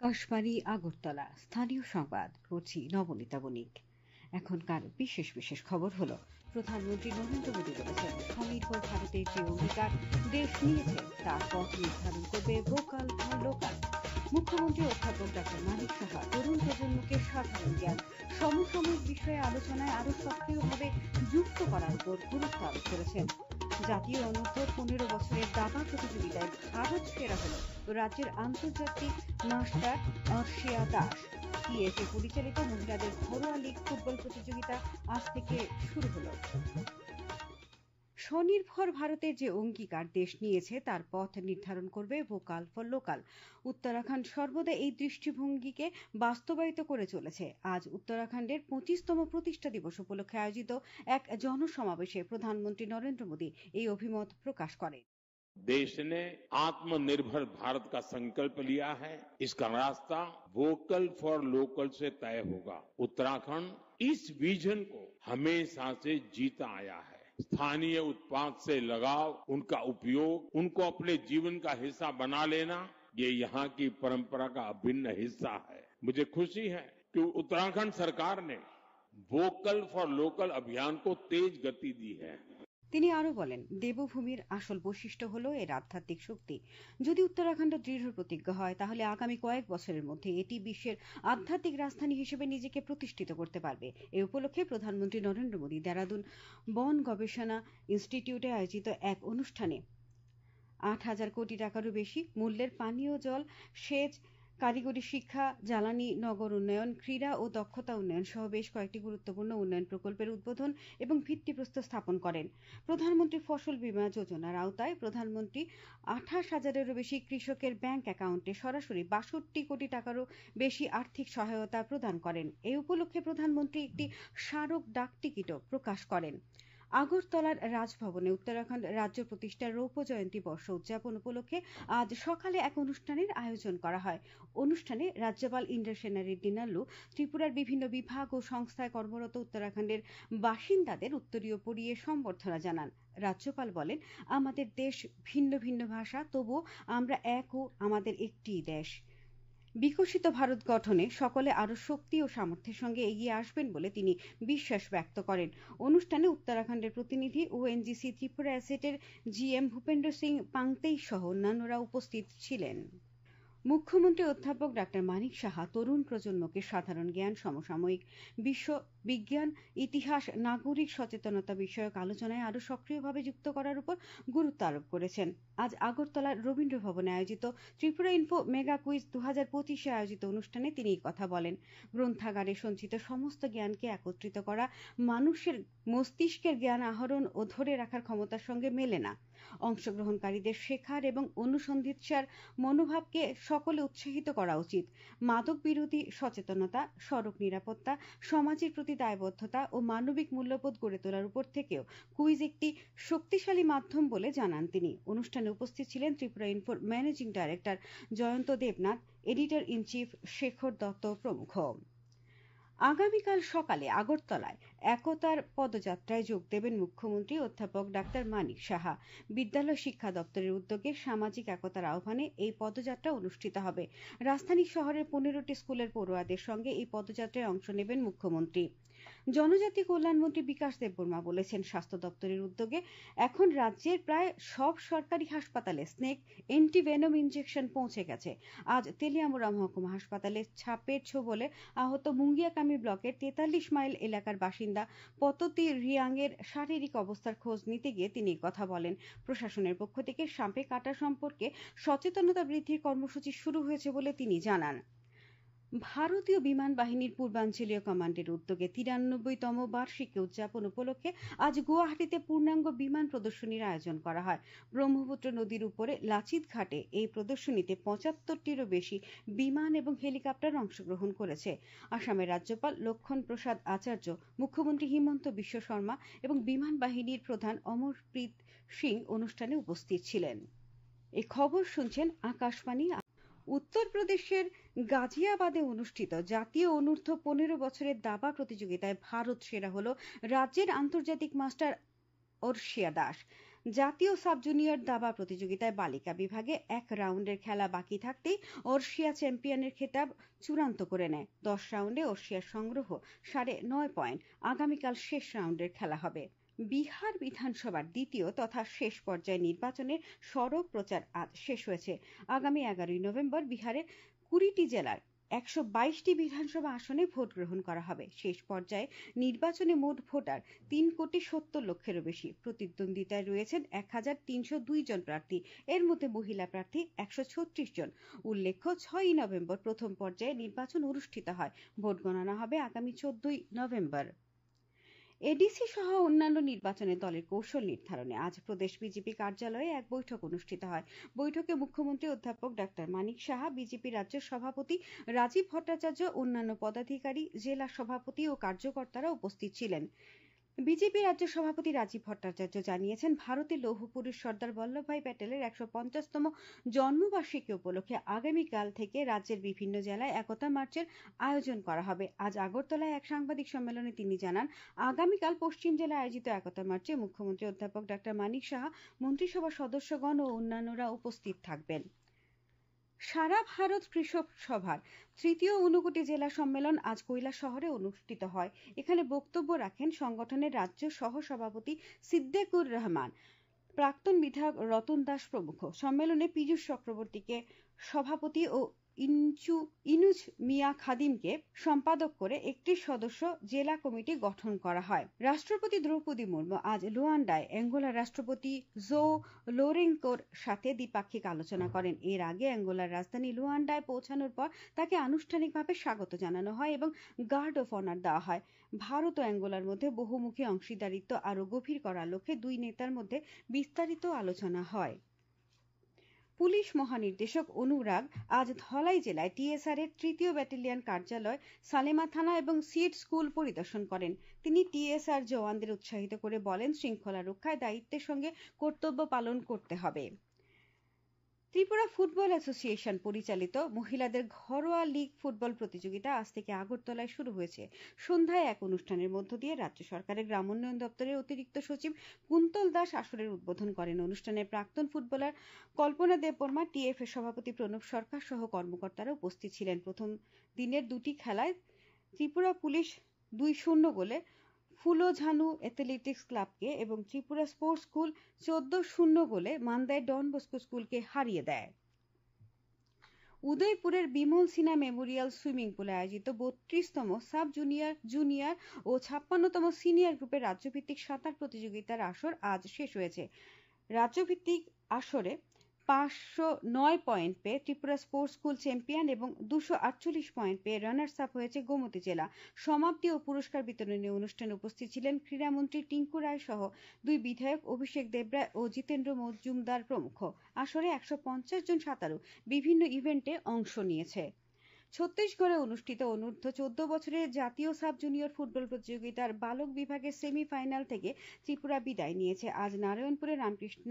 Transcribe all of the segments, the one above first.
আকাশবাণী আগরতলা স্থানীয় সংবাদ পড়ছি নবনীতা বণিক। এখনকার বিশেষ বিশেষ খবর হলো, প্রধানমন্ত্রী নরেন্দ্র মোদী বলেছেন, স্বনির্ভর ভারতের যে অঙ্গীকার দেশ নিয়েছে তার পথ নির্ধারণ করবে ভোকাল ফর লোকাল। মুখ্যমন্ত্রী অধ্যাপক ডক্টর মানিক সাহা তরুণ প্রজন্মকে সাধারণ জ্ঞান, সমসাময়িক বিষয়ে আলোচনায় আরো সক্রিয়ভাবে যুক্ত করার উপর গুরুত্ব আরোপ করেছেন। জাতীয় অনূর্ধ্ব 15 বছরের দাবা প্রতিযোগিতায় ভারত সেরা হল রাজ্যের আন্তর্জাতিক মাস্টার অর্ষিয়া দাস। টিএফএ পরিচালিত মহিলাদের ঘরোয়া লীগ ফুটবল প্রতিযোগিতা আজ থেকে শুরু হল। স্বনির্ভর ভারতের যে অঙ্গীকার দেশ নিয়েছে তার পথ নির্ধারণ করবে ভোকাল ফর লোকাল। উত্তরাখণ্ড সর্বদা এই দৃষ্টিভঙ্গিকে বাস্তবায়িত করে চলেছে। আজ উত্তরাখণ্ডের 25তম প্রতিষ্ঠা দিবস উপলক্ষে আয়োজিত এক জনসমাবেশে প্রধানমন্ত্রী নরেন্দ্র মোদী এই অভিমত প্রকাশ করেন। देश ने आत्मनिर्भर भारत का संकल्प लिया है। इसका रास्ता वोकल फॉर लोकल से तय होगा। उत्तराखंड इस विजन को हमेशा से जीता आया है। स्थानीय उत्पाद से लगाव, उनका उपयोग, उनको अपने जीवन का हिस्सा बना लेना, ये यहाँ की परंपरा का अभिन्न हिस्सा है। मुझे खुशी है कि उत्तराखंड सरकार ने वोकल फॉर लोकल अभियान को तेज गति दी है। তিনি আরো বলেন, দেবভূমির আসল বৈশিষ্ট্য হল এর আধ্যাত্মিক শক্তি। যদি উত্তরাখণ্ড দৃঢ় প্রতিজ্ঞ হয় তাহলে আগামী কয়েক বছরের মধ্যে এটি বিশ্বের আধ্যাত্মিক রাজধানী হিসেবে নিজেকে প্রতিষ্ঠিত করতে পারবে। এ উপলক্ষে প্রধানমন্ত্রী নরেন্দ্র মোদী দেরাদুন বন গবেষণা ইনস্টিটিউটে আয়োজিত এক অনুষ্ঠানে 8,000 কোটি টাকারও বেশি মূল্যের পানীয় জল, সেচ, কারিগরি শিক্ষা, জ্বালানি, নগর উন্নয়ন, ক্রীড়া ও দক্ষতা উন্নয়ন সহ বেশ কয়েকটি গুরুত্বপূর্ণ উন্নয়ন প্রকল্পের উদ্বোধন এবং ভিত্তিপ্রস্তর স্থাপন করেন। প্রধানমন্ত্রী ফসল বীমা যোজনার আওতায় প্রধানমন্ত্রী 28,000-এরও বেশি কৃষকের ব্যাংক অ্যাকাউন্টে সরাসরি 62 কোটি টাকারও বেশি আর্থিক সহায়তা প্রদান করেন। এই উপলক্ষে প্রধানমন্ত্রী একটি স্মারক ডাকটিকিটও প্রকাশ করেন। আগরতলার রাজভবনে উত্তরাখণ্ড রাজ্য প্রতিষ্ঠার রৌপ্য জয়ন্তী বর্ষ উদযাপন উপলক্ষে আজ সকালে এক অনুষ্ঠানের আয়োজন করা হয়। অনুষ্ঠানে রাজ্যপাল ইন্দ্রসেনা রেড্ডি নাল্লু ত্রিপুরার বিভিন্ন বিভাগ ও সংস্থায় কর্মরত উত্তরাখণ্ডের বাসিন্দাদের উত্তরীয় পরিয়ে সম্বর্ধনা জানান। রাজ্যপাল বলেন, আমাদের দেশ ভিন্ন ভিন্ন ভাষা, তবুও আমরা এক ও আমাদের একটিই দেশ। বিকশিত ভারত গঠনে সকলে আরো শক্তি ও সামর্থ্যের সঙ্গে এগিয়ে আসবেন বলে তিনি বিশ্বাস ব্যক্ত করেন। অনুষ্ঠানে উত্তরাখণ্ডের প্রতিনিধি ওএনজিসি ত্রিপুরা অ্যাসেটের জিএম ভূপেন্দ্র সিং পাংতেই সহ অন্যান্যরা উপস্থিত ছিলেন। মুখ্যমন্ত্রী অধ্যাপক ডক্টর মানিক সাহা তরুণ প্রজন্মকে সাধারণ জ্ঞান, সমসাময়িক বিশ্ব বিজ্ঞান, ইতিহাস, নাগরিক সচেতনতা বিষয়ক আলোচনায় আরো সক্রিয়ভাবে যুক্ত করার উপর গুরুত্ব আরোপ করেছেন। আজ আগরতলার রবীন্দ্র ভবনে আয়োজিত ত্রিপুরা ইনফো মেগা কুইজ 2025-এ আয়োজিত অনুষ্ঠানে তিনি এই কথা বলেন। গ্রন্থাগারে সঞ্চিত সমস্ত জ্ঞানকে একত্রিত করা মানুষের মস্তিষ্কের জ্ঞান আহরণ ও ধরে রাখার ক্ষমতার সঙ্গে মেলে না। অংশগ্রহণকারীদের শেখার এবং অনুসন্ধিৎসার মনোভাবকে সকলে উৎসাহিত করা উচিত। মাদক বিরোধী সচেতনতা, সড়ক নিরাপত্তা, সমাজের প্রতি দায়বদ্ধতা ও মানবিক মূল্যবোধ গড়ে তোলার উপর থেকেও কুইজ একটি শক্তিশালী মাধ্যম বলে জানান তিনি। অনুষ্ঠানে উপস্থিত ছিলেন ত্রিপুরা ইনফোর managing director Jayanta Debnath, editor in chief Sekhar Dutta প্রমুখ। আগামীকাল সকালে আগরতলায় একতার পদযাত্রায় যোগ দেবেন মুখ্যমন্ত্রী অধ্যাপক ডাক্তার মানিক সাহা। বিদ্যালয় শিক্ষা দপ্তরের উদ্যোগে সামাজিক একতার আহ্বানে এই পদযাত্রা অনুষ্ঠিত হবে। রাজধানী শহরের 15টি স্কুলের পড়ুয়াদের সঙ্গে এই পদযাত্রায় অংশ নেবেন মুখ্যমন্ত্রী। জনজাতি কল্যাণমন্ত্রী বিকাশ দেববর্মা বলেছেন, স্বাস্থ্য দপ্তরের উদ্যোগে এখন রাজ্যের প্রায় সব সরকারি হাসপাতালে স্নেক অ্যান্টিভেনম ইনজেকশন পৌঁছে গেছে। আজ তেলিয়ামুড়া মহকুমা হাসপাতালে ছাপের ছোবলে আহত মুঙ্গিয়াকামি ব্লকের 43 মাইল এলাকার বাসিন্দা পততি রিয়াংয়ের শারীরিক অবস্থার খোঁজ নিতে গিয়ে তিনি কথা বলেন। প্রশাসনের পক্ষ থেকে সাপে কাটা সম্পর্কে সচেতনতা বৃদ্ধির কর্মসূচি শুরু হয়েছে বলে তিনি জানান। ভারতীয় বিমান বাহিনীর পূর্বাঞ্চলীয় কমান্ডের উদ্যোগে 93তম বার্ষিকী উদযাপন উপলক্ষে আজ গুয়াহাটিতে পূর্ণাঙ্গ বিমান প্রদর্শনীর আয়োজন করা হয়। ব্রহ্মপুত্র নদীর উপরে লাচিত ঘাটে এই প্রদর্শনীতে 75টিরও বেশি বিমান এবং হেলিকপ্টার অংশগ্রহণ করেছে। আসামের রাজ্যপাল লক্ষণ প্রসাদ আচার্য, মুখ্যমন্ত্রী হিমন্ত বিশ্ব শর্মা এবং বিমান বাহিনীর প্রধান অমরপ্রীত সিং অনুষ্ঠানে উপস্থিত ছিলেন। এই খবর শুনছেন আকাশবাণী। উত্তরপ্রদেশের গাজিয়াবাদে অনুষ্ঠিত জাতীয় অনূর্ধ্ব 15 বছরের দাবা প্রতিযোগিতায় ভারত সেরা হল রাজ্যের আন্তর্জাতিক মাস্টার অর্ষিয়া দাস। জাতীয় সাব জুনিয়র দাবা প্রতিযোগিতায় বালিকা বিভাগে এক রাউন্ডের খেলা বাকি থাকতেই অর্শিয়া চ্যাম্পিয়নের খেতাব চূড়ান্ত করে নেয়। 10 রাউন্ডে অর্শিয়ার সংগ্রহ 9.5 পয়েন্ট। আগামীকাল শেষ রাউন্ডের খেলা হবে। বিহার বিধানসভার দ্বিতীয় তথা শেষ পর্যায়ে নির্বাচনের সড়ক প্রচার আজ শেষ হয়েছে। আগামী 11 নভেম্বর বিহারের 20টি জেলার 122টি বিধানসভা আসনে ভোট গ্রহণ করা হবে। শেষ পর্যায়ে নির্বাচনে মোট ভোটার 3,70,00,000-এরও বেশি। প্রতিদ্বন্দ্বিতায় রয়েছেন 1,302 জন প্রার্থী। এর মধ্যে মহিলা প্রার্থী 136 জন। উল্লেখ্য 6 নভেম্বর প্রথম পর্যায়ে নির্বাচন অনুষ্ঠিত হয়। ভোট গণনা হবে আগামী 14 নভেম্বর। এডিসি সহ অন্যান্য নির্বাচনে দলের কৌশল নির্ধারণে আজ প্রদেশ বিজেপি কার্যালয়ে এক বৈঠক অনুষ্ঠিত হয়। বৈঠকে মুখ্যমন্ত্রী অধ্যাপক ডাক্তার মানিক সাহা, বিজেপি রাজ্য সভাপতি রাজীব ভট্টাচার্য, অন্যান্য পদাধিকারী, জেলা সভাপতি ও কার্যকর্তারা উপস্থিত ছিলেন। বিজেপি রাজ্য সভাপতি রাজীব ভট্টাচার্য জানিয়েছেন, ভারতের লৌহ পুরুষ সর্দার বল্লভভাই প্যাটেলের 150তম জন্মবার্ষিকী উপলক্ষে আগামীকাল থেকে রাজ্যের বিভিন্ন জেলায় একতা মার্চের আয়োজন করা হবে। আজ আগরতলায় এক সাংবাদিক সম্মেলনে তিনি জানান, আগামীকাল পশ্চিম জেলায় আয়োজিত একতা মার্চে মুখ্যমন্ত্রী অধ্যাপক ডাক্তার মানিক সাহা, মন্ত্রিসভার সদস্যগণ ও অন্যান্যরা উপস্থিত থাকবেন। সারা ভারত কৃষক সভার তৃতীয় ঊনকোটি জেলা সম্মেলন আজ কৈলাসহরে অনুষ্ঠিত হয়। এখানে বক্তব্য রাখেন সংগঠনের রাজ্য সহ সভাপতি সিদ্দিকুর রহমান, প্রাক্তন বিধায়ক রতন দাস প্রমুখ। সম্মেলনে পীযূষ চক্রবর্তীকে সভাপতি ও ইনুজ মিয়া খাদিমকে সম্পাদক করে 31 সদস্য জেলা কমিটি গঠন করা হয়। রাষ্ট্রপতি দ্রৌপদী মুর্মু আজ লুয়ান্ডায় অ্যাঙ্গোলার রাষ্ট্রপতি জো লোরেঙ্কোর সাথে দ্বিপাক্ষিক আলোচনা করেন। এর আগে অ্যাঙ্গোলার রাজধানী লুয়ান্ডায় পৌঁছানোর পর তাকে আনুষ্ঠানিকভাবে স্বাগত জানানো হয় এবং গার্ড অফ অনার দেওয়া হয়। ভারত ও অ্যাঙ্গোলার মধ্যে বহুমুখী অংশীদারিত্ব আরও গভীর করার লক্ষ্যে দুই নেতার মধ্যে বিস্তারিত আলোচনা হয়। পুলিশ মহানির্দেশক অনুরাগ আজ ধলাই জেলায় টিএসআর এর 3য় ব্যাটালিয়ন কার্যালয়, সালেমা থানা এবং সিড স্কুল পরিদর্শন করেন। তিনি টিএসআর জওয়ানদের উৎসাহিত করে বলেন, শৃঙ্খলা রক্ষায় দায়িত্বের সঙ্গে কর্তব্য পালন করতে হবে। ত্রিপুরা ফুটবল অ্যাসোসিয়েশন পরিচালিত মহিলাদের ঘরোয়া লীগ ফুটবল প্রতিযোগিতা আজ থেকে আগরতলায় শুরু হয়েছে। সন্ধ্যায় এক অনুষ্ঠানের মধ্য দিয়ে রাজ্য সরকারের গ্রামোন্নয়ন দপ্তরের অতিরিক্ত সচিব কুন্তল দাস আসরের উদ্বোধন করেন। অনুষ্ঠানে প্রাক্তন ফুটবলার কল্পনা দেববর্মা, টিএফএ সভাপতি প্রণব সরকার সহ কর্মকর্তারা উপস্থিত ছিলেন। প্রথম দিনের দুটি খেলায় ত্রিপুরা পুলিশ 2-0 গোলে ফুলোঝানু অ্যাথলেটিক্স ক্লাবকে এবং ত্রিপুরা স্পোর্টস স্কুল 14-0 গোলে মান্দায় ডন বস্কো স্কুলকে হারিয়ে দেয়। উদয়পুরের বিমল সিনহা মেমোরিয়াল সুইমিং পুলে আয়োজিত 32তম সাব জুনিয়র ও 56তম সিনিয়র গ্রুপের রাজ্যভিত্তিক সাঁতার প্রতিযোগিতার আসর আজ শেষ হয়েছে। রাজ্যভিত্তিক আসরে 509 পয়েন্ট পেয়ে ত্রিপুরা স্পোর্টস স্কুল চ্যাম্পিয়ন এবং 248 পয়েন্ট পেয়ে রানার্স আপ হয়েছে গোমতী জেলা। সমাপ্তি ও পুরস্কার বিতরণী অনুষ্ঠানে উপস্থিত ছিলেন ক্রীড়ামন্ত্রী টিঙ্কু রায় সহ দুই বিধায়ক অভিষেক দেবরায় ও জিতেন্দ্র মজুমদার প্রমুখ। আসরে 150 জন সাঁতারু বিভিন্ন ইভেন্টে অংশ নিয়েছে। ছত্তিশগড়ে অনুষ্ঠিত অনূর্ধ্ব 14 বছরের জাতীয় সাব জুনিয়র ফুটবল প্রতিযোগিতার বালক বিভাগের সেমিফাইনাল থেকে ত্রিপুরা বিদায় নিয়েছে। আজ নারায়ণপুরের রামকৃষ্ণ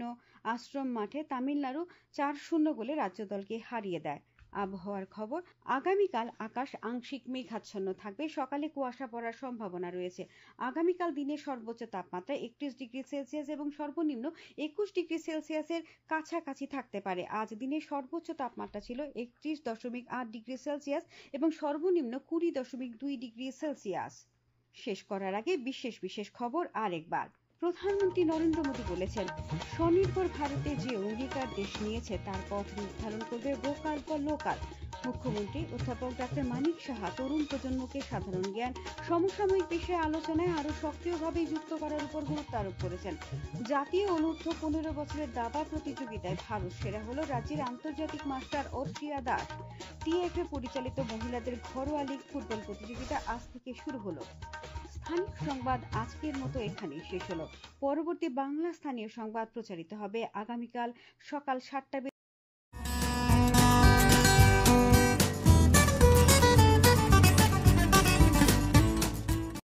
আশ্রম মাঠে তামিলনাড়ু 4-0 গোলে রাজ্য দলকে হারিয়ে দেয়। আবহাওয়ার খবর, আগামীকাল আকাশ আংশিক মেঘাচ্ছন্ন থাকবে। সকালে কুয়াশা পড়ার সম্ভাবনা রয়েছে। আগামীকাল দিনের সর্বোচ্চ তাপমাত্রা 31 ডিগ্রি সেলসিয়াস এবং সর্বনিম্ন 21 ডিগ্রি সেলসিয়াসের কাছাকাছি থাকতে পারে। আজ দিনের সর্বোচ্চ তাপমাত্রা ছিল 31.8 ডিগ্রি সেলসিয়াস এবং সর্বনিম্ন 20.2 ডিগ্রি সেলসিয়াস। শেষ করার আগে বিশেষ খবর আরেকবার। প্রধানমন্ত্রী নরেন্দ্র মোদী বলেছেন, স্বনির্ভর ভারতে যে অঙ্গীকার দেশ নিয়েছে তার পথ নির্ধারণ করবে ভোকাল ফর লোকাল। মুখ্যমন্ত্রী অধ্যাপক ডাক্তার মানিক সাহা তরুণ প্রজন্মকে সাধারণ জ্ঞান, সমসাময়িক বিষয়ে আলোচনায় আরো সক্রিয়ভাবে যুক্ত করার উপর গুরুত্ব আরোপ করেছেন। জাতীয় অনূর্ধ্ব 15 বছরের দাবা প্রতিযোগিতায় ভারত সেরা হলো রাজ্যের আন্তর্জাতিক মাস্টার অর্শিয়া দাস। টিএফএ পরিচালিত মহিলাদের ঘরোয়া লীগ ফুটবল প্রতিযোগিতা আজ থেকে শুরু হলো। স্থানীয় সংবাদ আজকের মতো এখানেই শেষ হলো। পরবর্তী বাংলা স্থানীয় সংবাদ প্রচারিত হবে আগামীকাল সকাল 7টা।